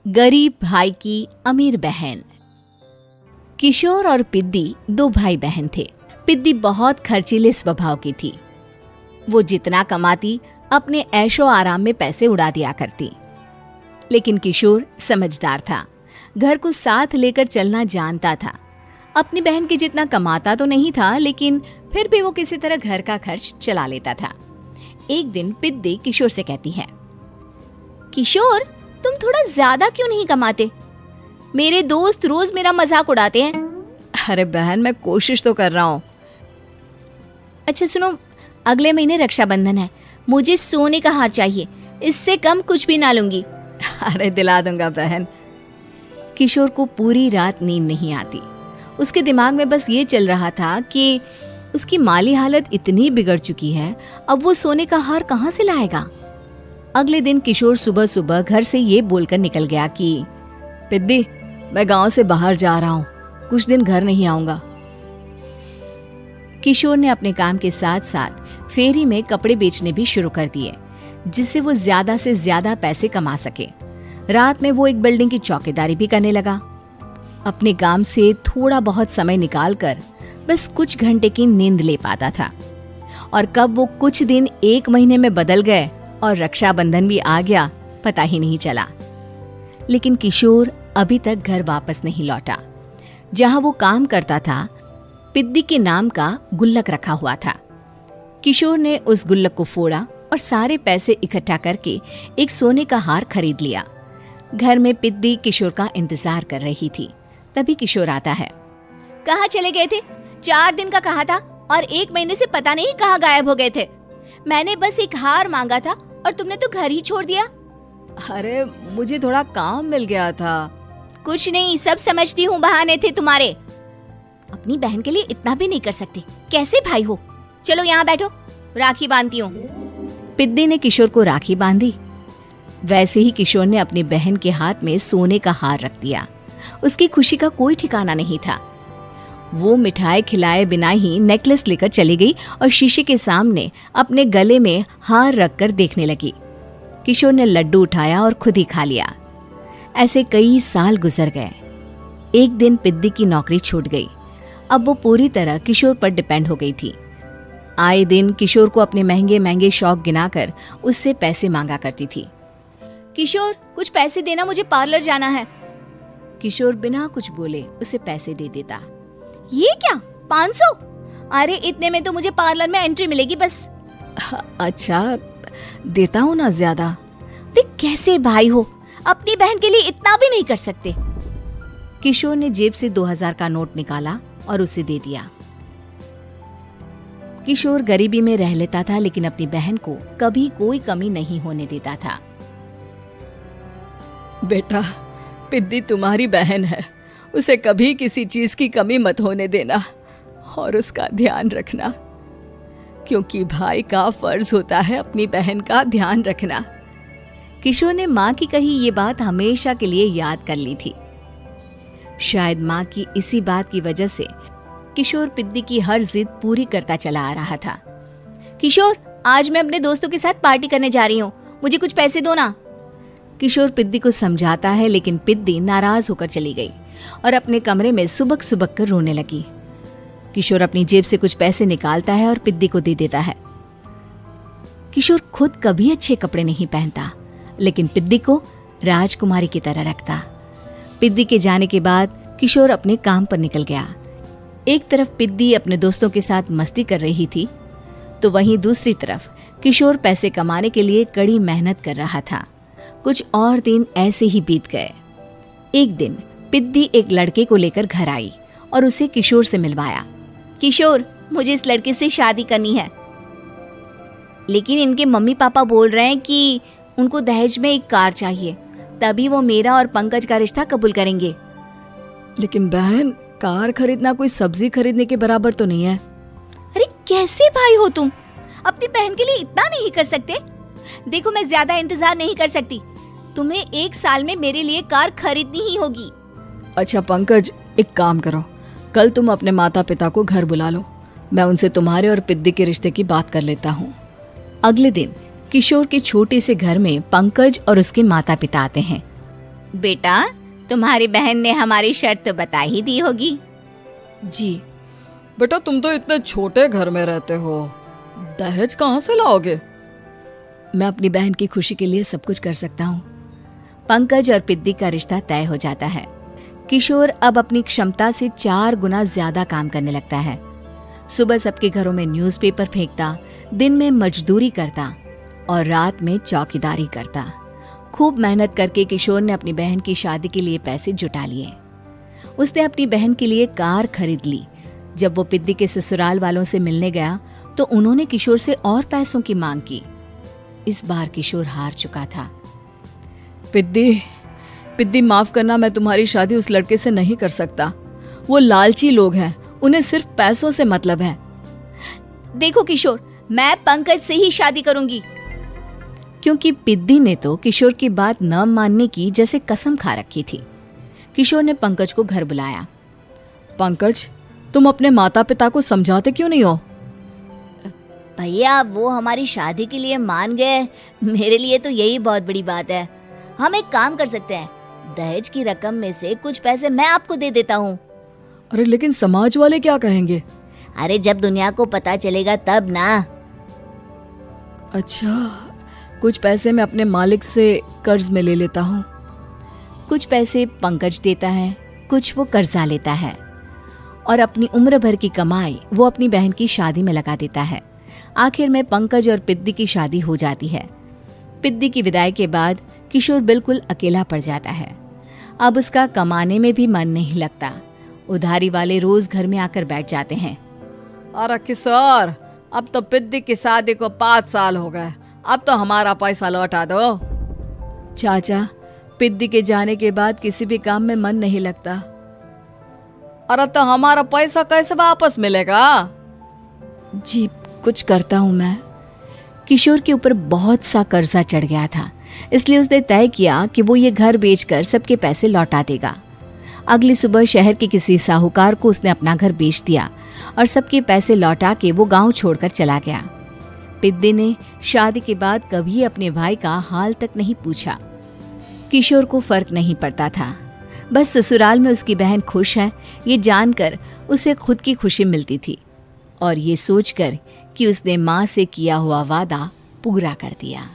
गरीब भाई की अमीर बहन। किशोर और पिद्दी दो भाई बहन थे। पिद्दी बहुत खर्चीले स्वभाव की थी। वो जितना कमाती अपने ऐशो आराम में पैसे उड़ा दिया करती। लेकिन किशोर समझदार था, घर को साथ लेकर चलना जानता था। अपनी बहन के जितना कमाता तो नहीं था, लेकिन फिर भी वो किसी तरह घर का खर्च चला लेता था। एक दिन पिद्दी किशोर से कहती है, किशोर, तुम थोड़ा ज्यादा क्यों नहीं कमाते? मेरे दोस्त रोज मेरा मजाक उड़ाते हैं। अरे बहन, मैं कोशिश तो कर रहा हूँ। अच्छा सुनो, अगले महीने रक्षाबंधन है, मुझे सोने का हार चाहिए, इससे कम कुछ भी ना लूंगी। अरे दिला दूंगा बहन। किशोर को पूरी रात नींद नहीं आती। उसके दिमाग में बस ये चल रहा था कि उसकी माली हालत इतनी बिगड़ चुकी है, अब वो सोने का हार कहाँ से लाएगा। अगले दिन किशोर सुबह सुबह घर से ये बोलकर निकल गया कि पिद्दी, मैं गांव से बाहर जा रहा हूँ, कुछ दिन घर नहीं आऊंगा। किशोर ने अपने काम के साथ साथ फेरी में कपड़े बेचने भी शुरू कर दिए, जिससे वो ज्यादा से ज्यादा पैसे कमा सके। रात में वो एक बिल्डिंग की चौकीदारी भी करने लगा। अपने काम से थोड़ा बहुत समय निकालकर बस कुछ घंटे की नींद ले पाता था। और कब वो कुछ दिन एक महीने में बदल गए और रक्षाबंधन भी आ गया, पता ही नहीं चला। लेकिन किशोर अभी तक घर वापस नहीं लौटा। जहां वो काम करता था, पिद्दी के नाम का गुल्लक रखा हुआ था। किशोर ने उस गुल्लक को फोड़ा और सारे पैसे इकट्ठा करके एक सोने का हार खरीद लिया। घर में पिद्दी किशोर का इंतजार कर रही थी। तभी किशोर आता है। कहाँ चले गए थे? 4 दिन का कहा था और 1 महीने से पता नहीं कहाँ गायब हो गए थे। मैंने बस एक हार मांगा था और तुमने तो घर ही छोड़ दिया। अरे मुझे थोड़ा काम मिल गया था। कुछ नहीं, सब समझती हूँ, बहाने थे तुम्हारे। अपनी बहन के लिए इतना भी नहीं कर सकते, कैसे भाई हो? चलो यहाँ बैठो, राखी बांधती हूँ। पिद्दी ने किशोर को राखी बांधी। वैसे ही किशोर ने अपनी बहन के हाथ में सोने का हार रख दिया। उसकी खुशी का कोई ठिकाना नहीं था। वो मिठाई खिलाए बिना ही नेकलेस लेकर चली गई और शीशे के सामने अपने गले में हार रखकर देखने लगी। किशोर ने लड्डू उठाया और खुद ही खा लिया। ऐसे कई साल गुजर गए। एक दिन पिद्दी की नौकरी छूट गई। अब वो पूरी तरह किशोर पर डिपेंड हो गई थी। आए दिन किशोर को अपने महंगे महंगे शौक गिनाकर उससे पैसे मांगा करती थी। किशोर, कुछ पैसे देना, मुझे पार्लर जाना है। किशोर बिना कुछ बोले उसे पैसे दे देता। ये क्या, 500? अरे इतने में तो मुझे पार्लर में एंट्री मिलेगी बस। अच्छा, देता हूँ ना ज्यादा। अरे कैसे भाई हो, अपनी बहन के लिए इतना भी नहीं कर सकते। किशोर ने जेब से 2000 का नोट निकाला और उसे दे दिया। किशोर गरीबी में रह लेता था, लेकिन अपनी बहन को कभी कोई कमी नहीं होने देता था। बेटा, पिद्दी तुम्हारी बहन है, उसे कभी किसी चीज की कमी मत होने देना और उसका ध्यान रखना, क्योंकि भाई का फर्ज होता है अपनी बहन का ध्यान रखना। किशोर ने माँ की कही ये बात हमेशा के लिए याद कर ली थी। शायद माँ की इसी बात की वजह से किशोर पिद्दी की हर जिद पूरी करता चला आ रहा था। किशोर, आज मैं अपने दोस्तों के साथ पार्टी करने जा रही हूँ, मुझे कुछ पैसे दो ना। किशोर पिद्दी को समझाता है, लेकिन पिद्दी नाराज होकर चली गई और अपने कमरे में सुबक सुबक कर रोने लगी। किशोर अपनी जेब से कुछ पैसे निकालता है और पिद्दी को दे देता है। किशोर खुद कभी अच्छे कपड़े नहीं पहनता, लेकिन पिद्दी को राजकुमारी की तरह रखता। पिद्दी के जाने के बाद किशोर अपने काम पर निकल गया। एक तरफ पिद्दी अपने दोस्तों के साथ मस्ती कर रही थी, तो वहीं दूसरी तरफ किशोर पैसे कमाने के लिए कड़ी मेहनत कर रहा था। कुछ और दिन ऐसे ही बीत गए। एक दिन पिद्दी एक लड़के को लेकर घर आई और उसे किशोर से मिलवाया। किशोर, मुझे इस लड़के से शादी करनी है, लेकिन इनके मम्मी पापा बोल रहे हैं कि उनको दहेज में एक कार चाहिए, तभी वो मेरा और पंकज का रिश्ता कबूल करेंगे। लेकिन बहन, कार खरीदना कोई सब्जी खरीदने के बराबर तो नहीं है। अरे कैसे भाई हो तुम, अपनी बहन के लिए इतना नहीं कर सकते? देखो, मैं ज्यादा इंतजार नहीं कर सकती, तुम्हें 1 साल में मेरे लिए कार खरीदनी ही होगी। अच्छा पंकज, एक काम करो, कल तुम अपने माता पिता को घर बुला लो, मैं उनसे तुम्हारे और पिद्दी के रिश्ते की बात कर लेता हूँ। अगले दिन किशोर के छोटे से घर में पंकज और उसके माता पिता आते हैं। बेटा, तुम्हारी बहन ने हमारी शर्त तो बता ही दी होगी। जी। बेटा, तुम तो इतने छोटे घर में रहते हो, दहेज कहाँ से लाओगे? मैं अपनी बहन की खुशी के लिए सब कुछ कर सकता हूँ। पंकज और पिद्दी का रिश्ता तय हो जाता है। किशोर अब अपनी क्षमता से 4 गुना ज्यादा काम करने लगता है। सुबह सबके घरों में न्यूज़पेपर फेंकता, दिन में मजदूरी करता और रात में चौकीदारी करता। खूब मेहनत करके किशोर ने अपनी बहन की शादी के लिए पैसे जुटा लिए। उसने अपनी बहन के लिए कार खरीद ली। जब वो पिद्दी के ससुराल वालों से मिलने गया तो उन्होंने किशोर से और पैसों की मांग की। इस बार किशोर हार चुका था। पिद्दी, माफ करना, मैं तुम्हारी शादी उस लड़के से नहीं कर सकता। वो लालची लोग हैं, उन्हें सिर्फ पैसों से मतलब है। देखो किशोर, मैं पंकज से ही शादी करूंगी। क्योंकि पिद्दी ने तो किशोर की बात न मानने की जैसे कसम खा रखी थी। किशोर ने पंकज को घर बुलाया। पंकज, तुम अपने माता पिता को समझाते क्यों नहीं हो? भैया, वो हमारी शादी के लिए मान गए, मेरे लिए तो यही बहुत बड़ी बात है। हम एक काम कर सकते हैं, दहेज की रकम में से कुछ पैसे मैं आपको दे देता हूँ। अरे लेकिन समाज वाले क्या कहेंगे? अरे जब दुनिया को पता चलेगा तब ना। अच्छा, कुछ पैसे मैं अपने मालिक से कर्ज में ले लेता हूँ। कुछ पैसे पंकज देता है, कुछ वो कर्जा लेता है और अपनी उम्र भर की कमाई वो अपनी बहन की शादी में लगा देता है। आखिर में पंकज और पिद्दी की शादी हो जाती है। पिद्दी की विदाई के बाद किशोर बिल्कुल अकेला पड़ जाता है। अब उसका कमाने में भी मन नहीं लगता। उधारी वाले रोज घर में आकर बैठ जाते हैं। अरे किशोर, अब तो पिद्दी की शादी को 5 साल हो गए, अब तो हमारा पैसा लौटा दो। चाचा, पिद्दी के जाने के बाद किसी भी काम में मन नहीं लगता। अरे तो हमारा पैसा कैसे वापस मिलेगा? जी, कुछ करता हूँ मैं। किशोर के ऊपर बहुत सा कर्जा चढ़ गया था, इसलिए उसने तय किया कि वो ये घर बेचकर सबके पैसे लौटा देगा। अगली सुबह शहर के किसी साहूकार को उसने अपना घर बेच दिया और सबके पैसे लौटा के वो गांव छोड़कर चला गया। पिद्दी ने शादी के बाद कभी अपने भाई का हाल तक नहीं पूछा। किशोर को फर्क नहीं पड़ता था, बस ससुराल में उसकी बहन खुश है ये जानकर उसे खुद की खुशी मिलती थी और ये सोचकर कि उसने माँ से किया हुआ वादा पूरा कर दिया।